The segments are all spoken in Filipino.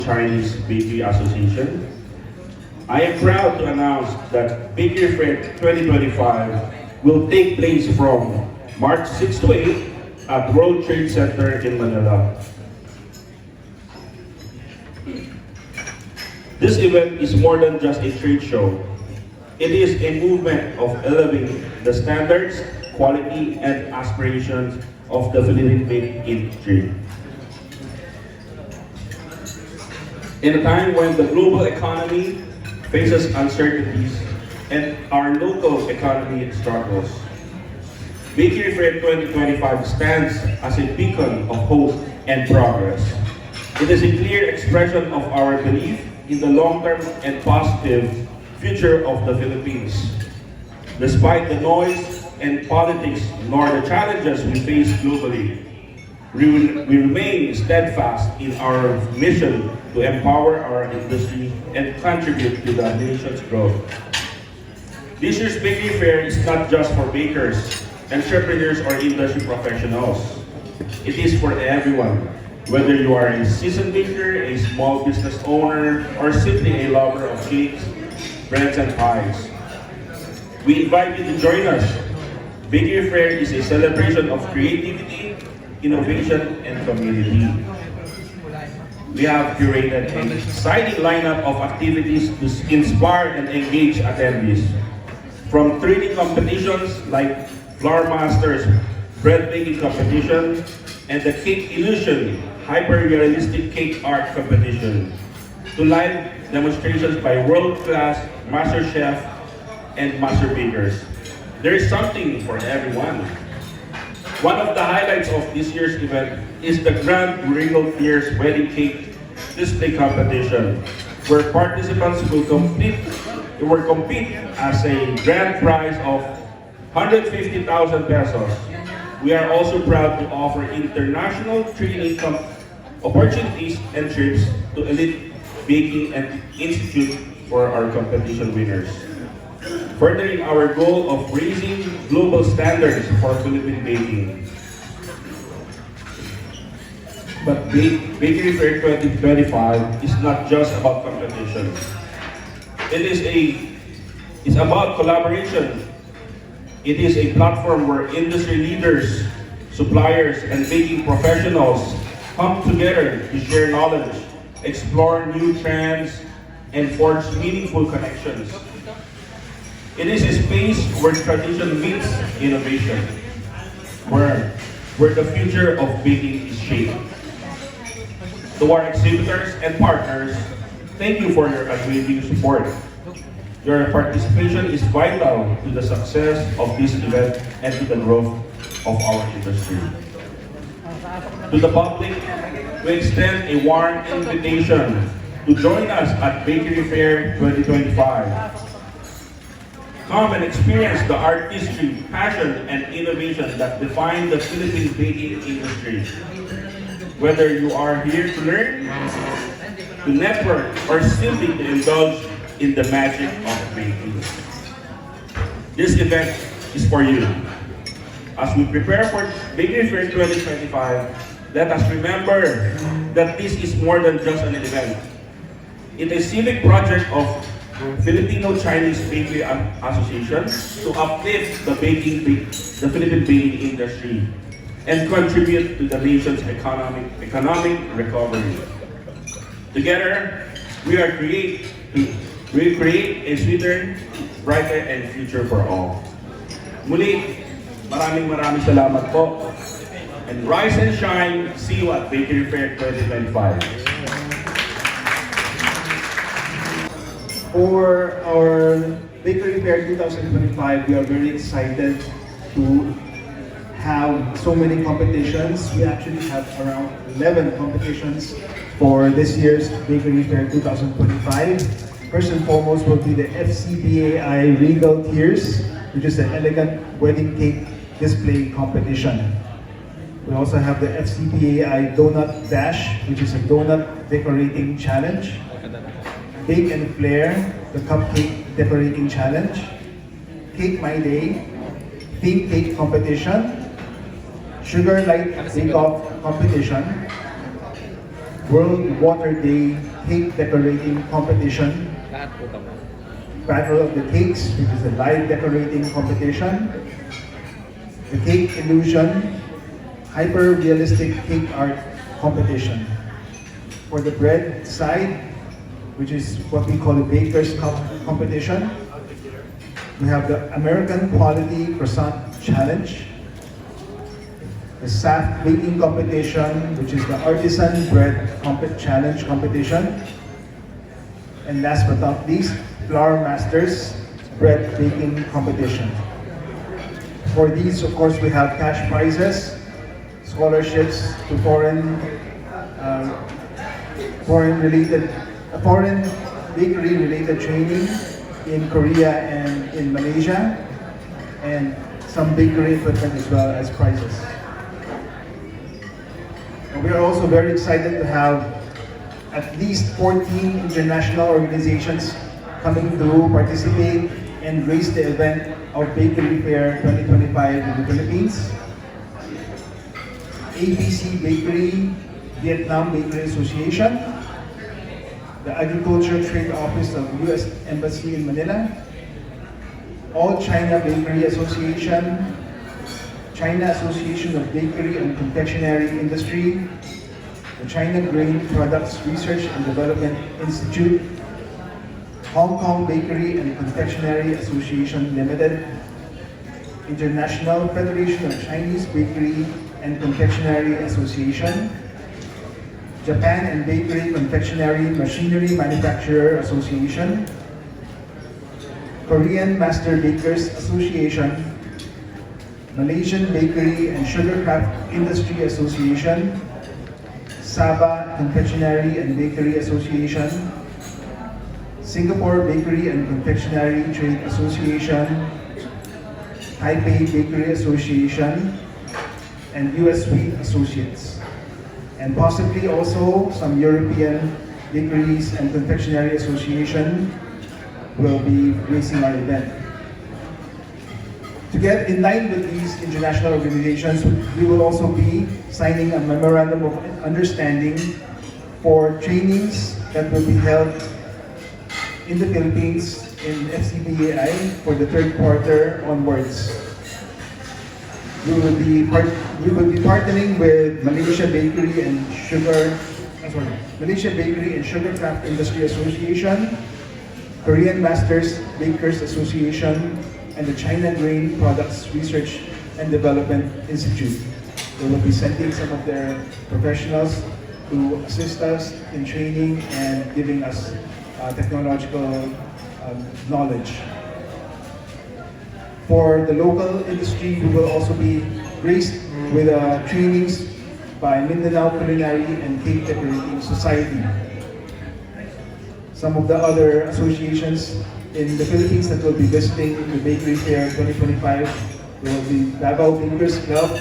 Chinese Bakery Association. I am proud to announce that Bakery Fair 2025 will take place from March 6 to 8 at World Trade Center in Manila. This event is more than just a trade show. It is a movement of elevating the standards, quality, and aspirations of the Philippine baking industry. In a time when the global economy faces uncertainties and our local economy struggles, Bakery Fair 2025 stands as a beacon of hope and progress. It is a clear expression of our belief in the long-term and positive future of the Philippines. Despite the noise and politics nor the challenges we face globally, we remain steadfast in our mission to empower our industry and contribute to the nation's growth. This year's Bakery Fair is not just for bakers, entrepreneurs, or industry professionals. It is for everyone, whether you are a seasoned baker, a small business owner, or simply a lover of cakes, breads, and pies. We invite you to join us. Bakery Fair is a celebration of creativity, innovation, and community. We have curated an exciting lineup of activities to inspire and engage attendees. From 3D competitions like Flour Masters Bread Baking Competition and the Cake Illusion Hyper-Realistic Cake Art Competition, to live demonstrations by world-class master chef and master bakers. There is something for everyone. One of the highlights of this year's event is the Grand Regal Tears Wedding Cake Display Competition, where participants will compete as a grand prize of 150,000 pesos. We are also proud to offer international training opportunities and trips to elite baking and institute for our competition winners, furthering our goal of raising global standards for Philippine baking. But Bakery Fair 2025 is not just about competition. It's about collaboration. It is a platform where industry leaders, suppliers, and baking professionals come together to share knowledge, explore new trends, and forge meaningful connections. It is a space where tradition meets innovation, where the future of baking is shaped. To our exhibitors and partners, thank you for your unwavering support. Your participation is vital to the success of this event and to the growth of our industry. To the public, we extend a warm invitation to join us at Bakery Fair 2025. Come and experience the artistry, passion, and innovation that define the Philippine baking industry. Whether you are here to learn, to network, or simply to indulge in the magic of baking, this event is for you. As we prepare for Bakery Fair 2025, let us remember that this is more than just an event. It is a civic project of Filipino-Chinese Bakery Association to uplift the Philippine baking industry and contribute to the nation's economic recovery. Together, we create a sweeter, brighter, and future for all. Muli, maraming salamat po. And rise and shine. See you at Bakery Fair 2025. For our Bakery Fair 2025, we are very excited to have so many competitions. We actually have around 11 competitions for this year's Bakery Fair 2025. First and foremost will be the FCBAI Regal Tears, which is an elegant wedding cake display competition. We also have the FCBAI Donut Dash, which is a donut decorating challenge. Bake and Flair, the cupcake decorating challenge. Cake My Day, theme cake competition. Sugar Light Bake Off competition. World Water Day cake decorating competition, Battle of the Cakes, which is a live decorating competition, the Cake Illusion, hyper-realistic cake art competition. For the bread side, which is what we call the Baker's Cup competition, we have the American Quality Croissant Challenge, the SAF baking competition, which is the Artisan Bread Challenge competition, and last but not least, Flour Masters Bread Baking competition. For these, of course, we have cash prizes, scholarships to foreign bakery-related training in Korea and in Malaysia, and some bakery equipment as well as prizes. And we are also very excited to have at least 14 international organizations coming to participate and grace the event of Bakery Fair 2025 in the Philippines. ABC Bakery, Vietnam Bakery Association, the Agriculture Trade Office of U.S. Embassy in Manila, All China Bakery Association, China Association of Bakery and Confectionery Industry, the China Grain Products Research and Development Institute, Hong Kong Bakery and Confectionery Association Limited, International Federation of Chinese Bakery and Confectionery Association, Japan and Bakery Confectionery Machinery Manufacturer Association, Korean Master Bakers Association, Malaysian Bakery and Sugarcraft Industry Association, Sabah Confectionery and Bakery Association, Singapore Bakery and Confectionery Trade Association, Taipei Bakery Association, and US Sweet Associates. And possibly also some European Bakeries and Confectionery Association will be gracing our event. To get in line with these international organizations, we will also be signing a memorandum of understanding for trainings that will be held in the Philippines in FCBAI for the third quarter onwards. We will be partnering with Malaysia Bakery and Sugarcraft Industry Association, Korean Masters Bakers Association, and the China Grain Products Research and Development Institute. They will be sending some of their professionals to assist us in training and giving us technological knowledge. For the local industry, we will also be graced with trainings by Mindanao Culinary and Cake Decorating Society. Some of the other associations in the Philippines that will be visiting the Bakery Fair 2025 will be Davao Bakers Club,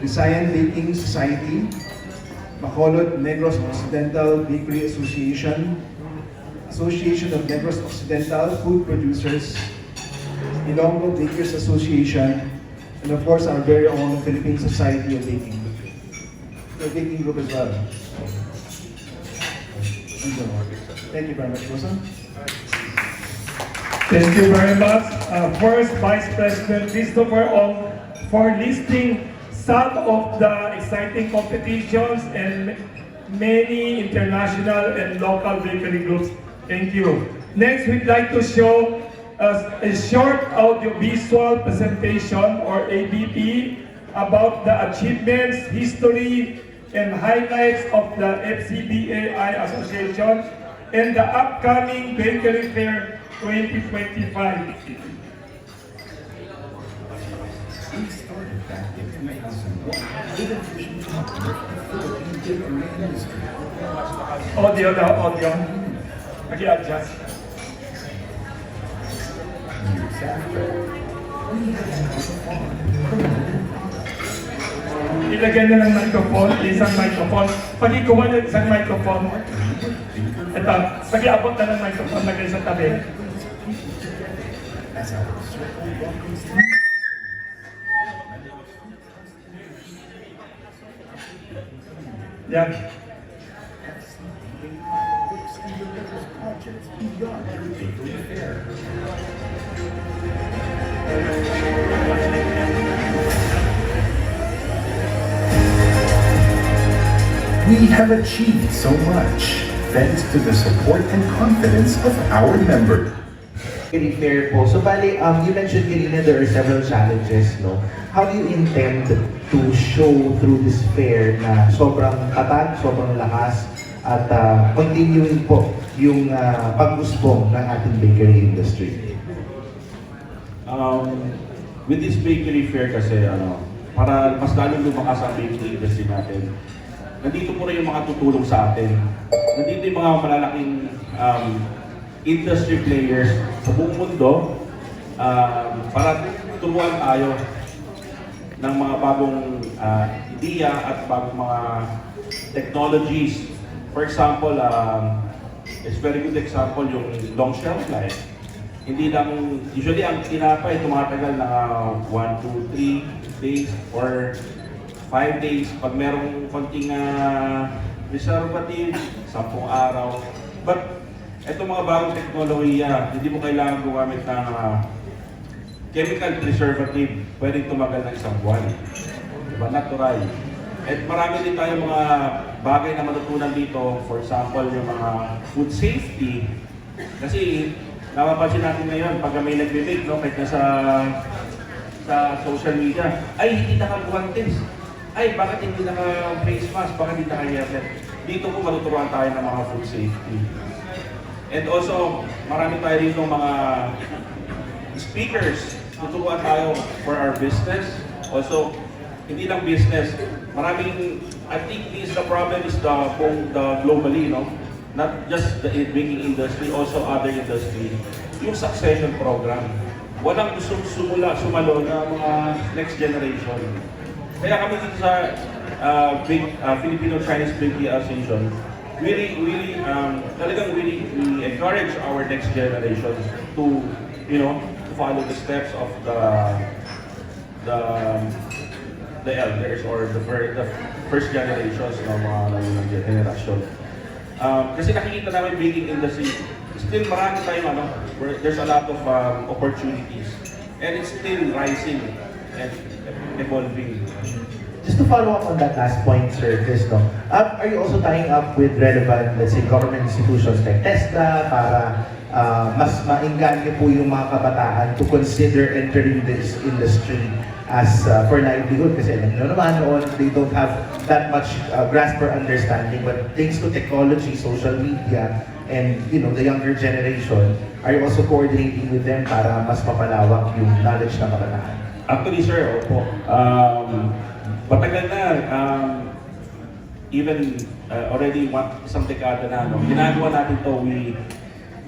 Visayan Baking Society, Bacolod Negros Occidental Bakery Association, Association of Negros Occidental Food Producers, Ilonggo Bakers Association, and of course our very own Philippine Society of Baking. The baking group as well. Thank you very much, Rosa. Thank you very much. First, Vice President Christopher Ong for listing some of the exciting competitions and many international and local bakery groups. Thank you. Next, we'd like to show a short audiovisual presentation or ABP about the achievements, history, and highlights of the FCBAI Association and the upcoming Bakery Fair 2025. Audio daw, audio. Mag-i-adjust. Ilagay na ng microphone, isang microphone. Pag-ikuha ng isang microphone. Ito, pag-iabot na ng microphone, lagay sa tabi. Yan. beyond the bakery fair. We have achieved so much thanks to the support and confidence of our members. Very fair po. So bali, you mentioned kanina there are several challenges, no? How do you intend to show through this fair na sobrang tatag, sobrang lakas, at continuing po yung pag-usbong ng ating bakery industry? With this bakery fair kasi, para mas lalong lumakas ang bakery industry natin, nandito po rin yung mga tutulong sa atin. Nandito yung mga malalaking industry players sa buong mundo para turuan tayo ng mga bagong ideya at bagong mga technologies. For example, it's very good example yung long shelf life. Hindi lang, usually ang tinapay tumatagal na 1, 2, 3 days or 5 days. Pag merong konting preservative, 10 araw. But itong mga bagong teknolohiya, hindi mo kailangan gumamit ng chemical preservative. Pwedeng tumagal ng 1 buwan. Diba? Natural. At marami din tayong mga bagay na matutunan dito. For example, yung mga food safety. Kasi napapansin natin ngayon, pag may nagbe-bake, no, kahit nasa sa social media, ay hindi naka-guantes. Ay, bakit hindi naka-face mask? Bakit hindi naka-helmet? Dito po matuturuan tayo ng mga food safety. And also, marami tayo dito mga speakers. Tuturuan tayo for our business. Also, hindi lang business. Maraming, I think the problem is the globally, no? Not just the baking industry, also other industry. Yung succession program. Walang gustong sumalo na mga next generation. Kaya kami dito sa Filipino-Chinese Bakery Association, we encourage our next generation to, to follow the steps of the elders or the first generations ng mga generation. Kasi nakikita namin baking industry, still marami tayong there's a lot of opportunities and it's still rising and evolving. Just to follow up on that last point, Sir Chris, no? Are you also tying up with relevant, let's say, government institutions like TESDA para mas maingganyo po yung mga kabataan to consider entering this industry as for livelihood? Kasi alam nyo naman noon, they don't have that much grasp or understanding, but thanks to technology, social media, and the younger generation, are you also coordinating with them para mas mapalawak yung knowledge ng kabataan? Actually, sir, opo. Matagal na, even already isang dekada na, ginagawa natin to.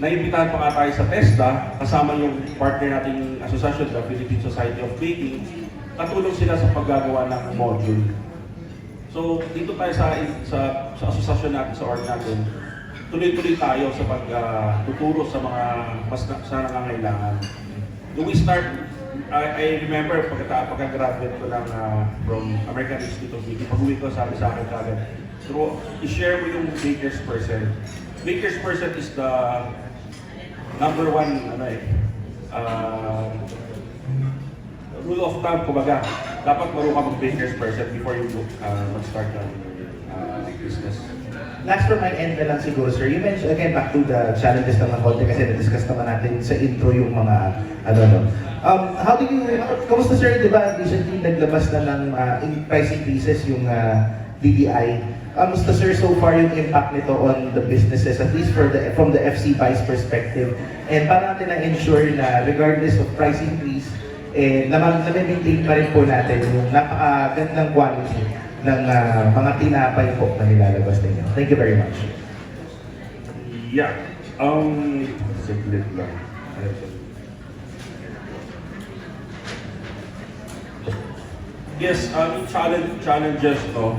Naimbitahan pa nga tayo sa TESDA, kasama yung partner nating asosasyon, the Philippine Society of Baking, katulong sila sa paggagawa ng module. So, dito tayo sa asosasyon natin, sa org natin, tuloy-tuloy tayo sa pagtuturo sa mga mas nangangailangan. When we start, I remember pagka-graduate ko lang from American Institute of Baking, pag-uwi ko, sabi sa akin kagad, i-share mo yung Baker's Percent. Baker's Percent is the number one, rule of thumb, kumbaga, dapat marunong ka mag-Baker's Percent before you mag-start ng business. Last from my end na lang siguro, sir, you mentioned, again, back to the challenges naman konti kasi na-discuss naman natin sa intro yung mga, kamusta sir, di ba, recently naglabas na ng price increases yung DDI. Kamusta sir, so far yung impact nito on the businesses, at least from the FC Vice perspective, and para natin na-ensure na regardless of price increase, na-maintain pa rin po natin yung napakagandang quality ng mga tinapay po na nilalabas ninyo. Thank you very much. Yeah. Saglit lang. Yes, challenges, no?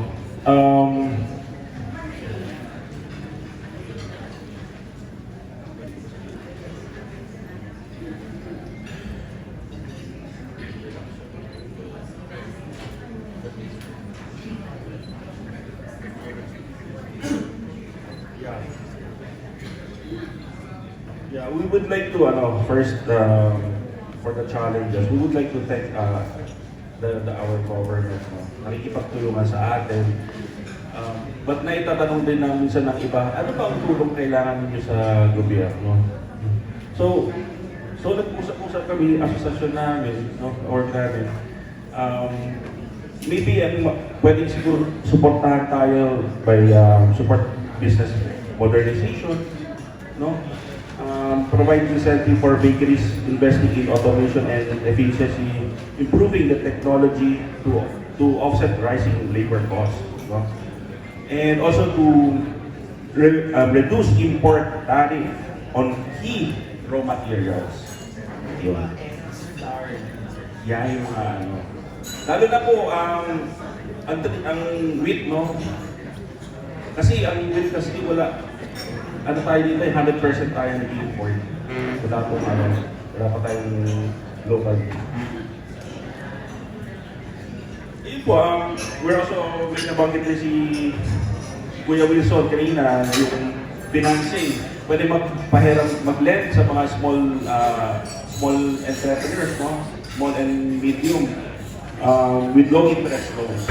Yeah, we would like to, first, for the challenges, we would like to thank our government. No? Nakikipagtulungan sa atin. But naitatanong din namin sa ng iba, ano ba ang tulong kailangan niyo sa gobyerno? So nag-usap-usap kami, asosasyon namin, no, or namin, maybe pwedeng siguro supportahan tayo by support business modernization, no? Provide incentive for bakeries investing in automation and efficiency, improving the technology to offset rising labor costs, no? And also to reduce import tariff on key raw materials. Yun. Yan yung mga ano. Lalo na po ang wheat, no? Kasi ang wheat kasi wala. Ano tayo dito, 100% tayo nag-import. Wala pa tayong local. Yun po, we're also, may nabanggit din si Kuya Wilson kanina, yung financing. Pwede mag-lend sa mga small entrepreneurs, no? Small and medium, with low interest loans.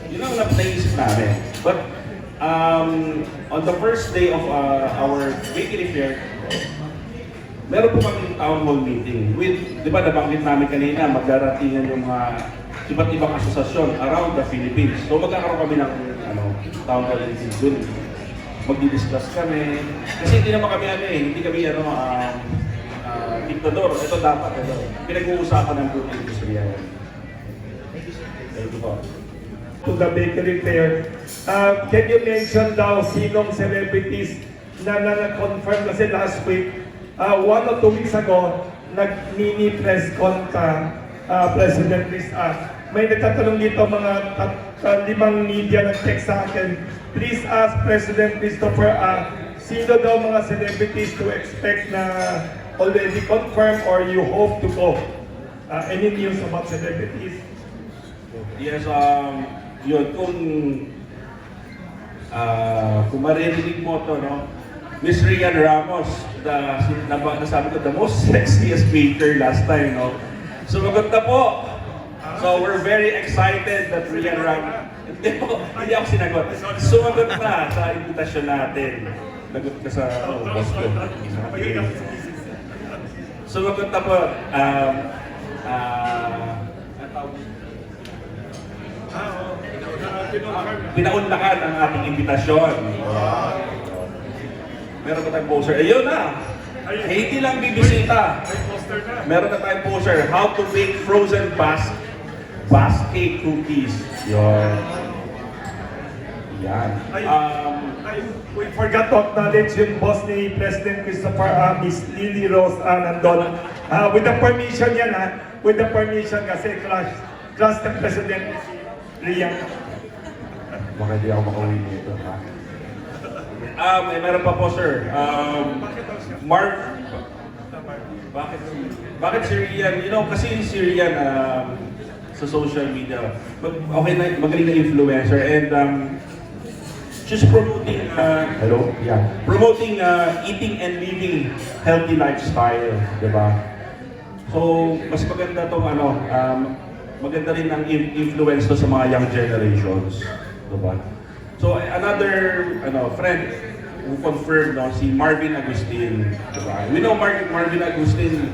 Yun ang naisip namin. But on the first day of our bakery fair, meron po kami town hall meeting with, di ba nabanggit namin kanina, magdaratingan yung mga iba't ibang asosasyon around the Philippines. So magkakaroon kami ng town hall meeting dun. Magdi-discuss kami. Kasi hindi naman kami hindi kami diktador. Ito dapat, pinag-uusapan ng food industry yan. Thank you po. To the bakery fair, can you mention daw sinong celebrities na na-confirm kasi last week, 1 or 2 weeks ago, nag-mini press con ka, President Chris may nagtatanong dito mga 5 media nag-text sa akin. Please ask President Christopher sino daw mga celebrities to expect na already confirmed or you hope to go? Any news about celebrities? Yes, yun, kung maririnig mo to, no? Miss Rian Ramos, nasabi ko, the most sexiest baker last time, no? Sumagot na po. So we're very excited that Rian Ramos, hindi ako sinagot. Sumagot na sa invitasyon natin. Nagot ka sa boss ko. Sumagot na po. Pinaunlakan ang ating imbitasyon. Meron na tayong poster. Ayun na! Hindi lang bibisita. Meron na tayong poster. How to bake frozen basket cookies. Yun. Yan. We forgot to acknowledge yung boss ni President Christopher, Miss Lily Rose nandun. With the permission yan, with the permission kasi class ng President Rian. Baka hindi ako makauwi nito, ha? Meron pa po, sir. Mark, bakit si Rian? You know, kasi si Rian sa social media, magaling na influencer, and she's promoting, promoting eating and living healthy lifestyle, di ba? So, mas maganda tong maganda rin ang influence to sa mga young generations, di ba? So, another friend who confirmed, si Marvin Agustin, di ba? We know Marvin Agustin,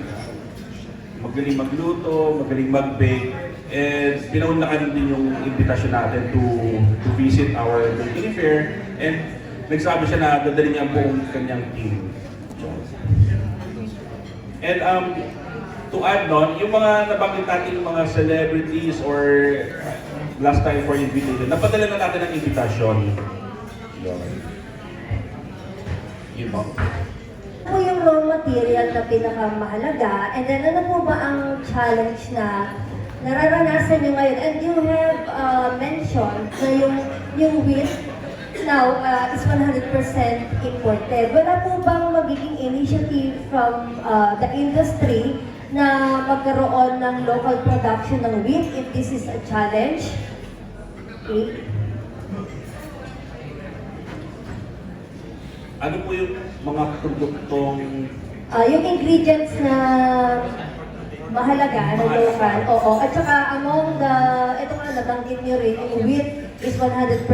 magaling magluto, magaling mag-bake, and pinaunlakan din yung invitation natin to visit our bakery fair, and nagsabi siya na dadalhin niya ang buong kanyang team. And to add on, yung mga nabanggit natin mga celebrities or last time for invitation, napadala na natin ang invitation. Yun ba? Ano yung raw material na pinakamahalaga? And then ano po ba ang challenge na nararanasan nyo ngayon? And you have mentioned na yung wheat now is 100% imported. Wala po bang magiging initiative from the industry na magkaroon ng local production ng wheat if this is a challenge? Okay. Ano po yung mga produktong Yung ingredients na mahalaga, na local, oo. At saka among the, ito nga nabanggit niyo rin, yung wheat is 100%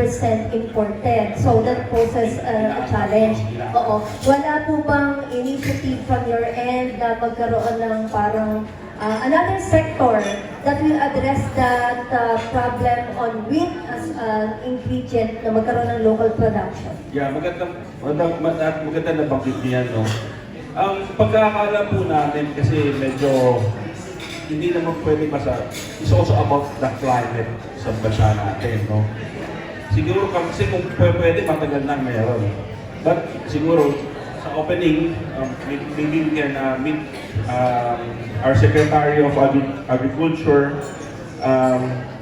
imported. So that poses a challenge. Oo. Wala po bang initiative from your end na magkaroon ng parang another sector that will address that problem on wheat as an ingredient na magkaroon ng local production? Yeah, maganda na banggit niyan, no? Ang pagkakaalam po natin kasi medyo hindi naman pwede it's also about the climate sa bansa natin, no? Siguro kasi kung pwede matagal na meron. But siguro sa opening, maybe we can meet our Secretary of Agriculture,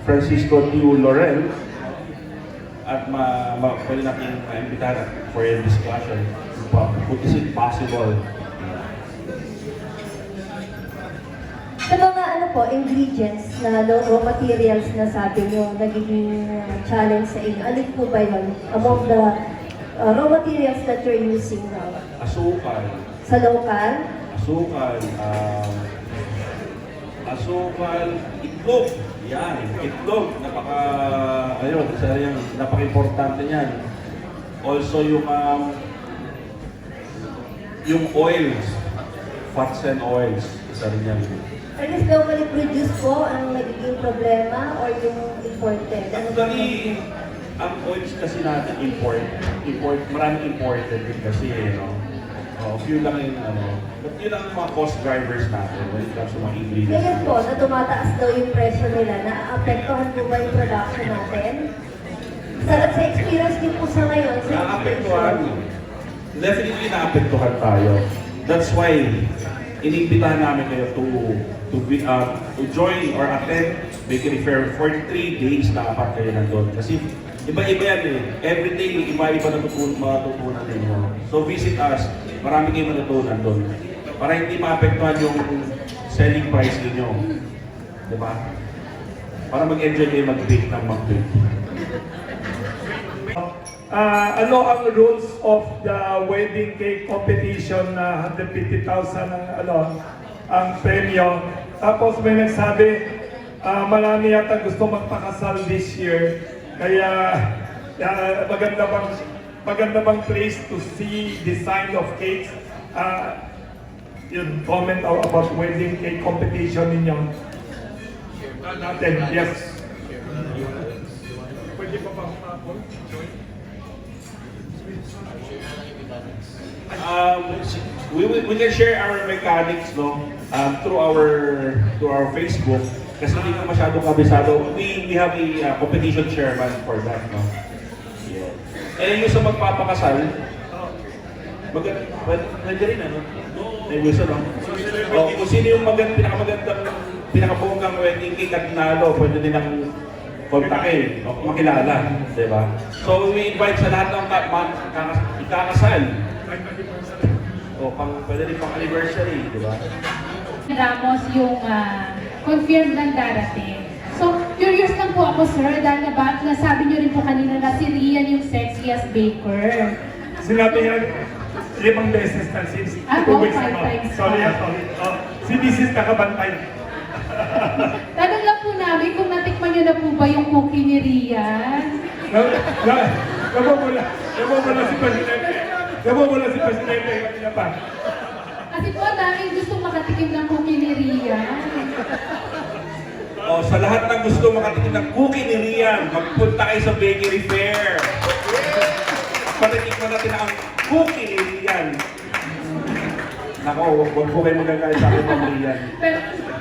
Francisco Tiu Laurel, at pwede natin maimbitahan for a discussion. Is it possible? Sa mga ingredients na raw materials na sabi nyo, nagiging challenge sa inyo, alin po ba yun among the raw materials that you're using now? Asukal. Sa local? Asukal, itlog. Yan, itlog. Napaka-importante niyan. Also yung oils, fats and oils, isa rin yan. Are these locally produced po ang nagiging problema or yung imported? Actually, ang oils kasi natin maraming imported din kasi, no? Few lang yung but yun ang mga cost drivers natin when it comes to mga ingredients. Ngayon po, na tumataas daw yung presyo nila, naapektuhan po ba yung production natin? Sa experience niyo po sa ngayon, sa Naapektuhan. Definitely naapektuhan tayo. That's why inimbitahan namin kayo to join or attend Bakery Fair for 3 days dapat kayo nandun. Kasi iba-iba yan eh. Every day, iba-iba matutunan ninyo. So visit us. Marami kayo matutunan doon. Para hindi maapektuhan yung selling price ninyo. Diba? Para mag-enjoy kayo mag-bake ng mag-bake. Ano ang rules of the wedding cake competition na 150,000 ang premyo? Tapos may nagsabi, marami yata gusto magpakasal this year. Kaya maganda bang place to see design of cakes? Yun, comment about wedding cake competition ninyo. Natin, yes. Pwede pa bang we can share our mechanics, no, through our Facebook. Kasi hindi ko masyadong kabisado. We have a competition chairman for that, no. Yeah. Eh yung sa magpapakasal, pwede rin, ano? May gusto, no? Kung sino yung pinakabonggang wedding cake at nalo, pwede din ang kontakin, makilala, di ba? So we invite sa lahat ng ikakasal. Pwede rin pang anniversary, di ba? Ramos yung confirmed ng darating. So, curious lang po ako, sir, dahil nasabi niyo rin po kanina na si Rian yung sexiest baker. Sinabi niya 5 beses na since 2 weeks 5 ago. times. Sorry. Si Mrs. nakabantay. Tanong lang po namin kung natikman niyo na po ba yung cookie ni Rian? Namumula si Presidente. Namumula si Presidente kanina pa. Kasi po, dahil gustong makatikim ng cookie ni Rian. Sa lahat ng gusto makatikim ng cookie ni Rian, magpunta kayo sa Bakery Fair. Patitikman natin ang cookie ni Rian. Nako, huwag po kayo magagalit sa akin ng Rian.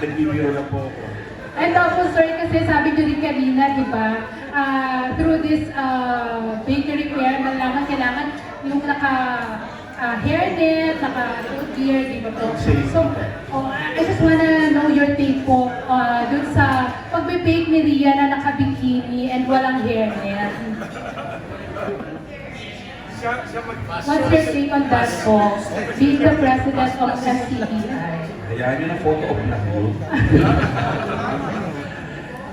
Nagbibiro na po ako. And also, sir, kasi sabi niyo rin kanina, di ba, through this bakery fair, kailangan yung hairnet, naka-gear, di ba po? So, I just wanna know your take po dun sa pagbe-bake ni Rian na naka-bikini and walang hairnet. What's your take on that po? Being the president of SCBI. Hayaan nyo na photo op lang yun.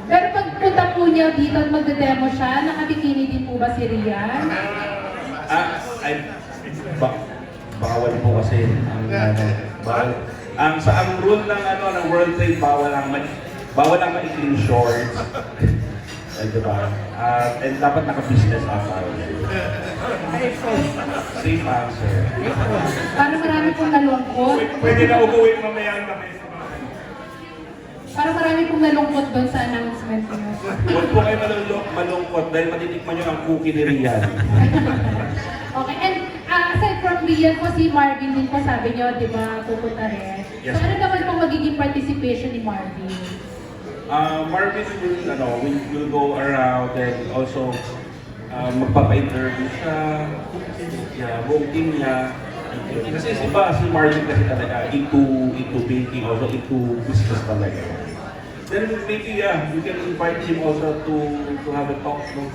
Pero pagpunta po niya dito at magde-demo siya, naka-bikini din po ba si Rian? Bawal po kasi ang ano, bawal. Ang rule ng ng World Trade, bawal ang maikling shorts. Ay, diba? And dapat naka-business ata. Safe answer. Parang marami pong nalungkot. Pwede na umuwi mamaya na kayo sa bahay. Parang marami pong nalungkot doon sa announcement niyo. Huwag po kayo malungkot dahil matitikman nyo ang cookie ni Rian. Okay, and aside from Rian po, si Marvin din po sabi niyo, di ba, pupunta rin. Yes. So ano naman pong magiging participation ni Marvin? Marvin will go around and also magpapa-interview siya. Yeah, buong team niya. Kasi si Marvin kasi talaga into baking, also into business talaga. Then maybe you can invite him also to have a talk. No?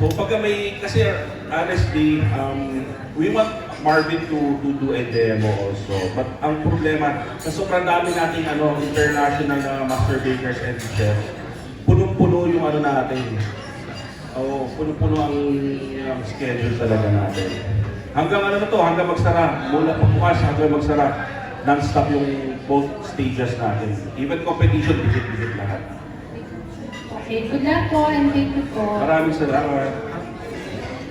So pagka kasi honestly, we want Marvin to do a demo also. But ang problema, sa sobrang dami nating international na master bakers and chefs, punong-puno yung natin. Punong-puno ang schedule talaga natin. Hanggang hanggang magsara. Mula pagbukas hanggang magsara. Non-stop yung both stages natin. Even competition, dikit-dikit lahat. Okay, good luck po and thank you po. Maraming salamat.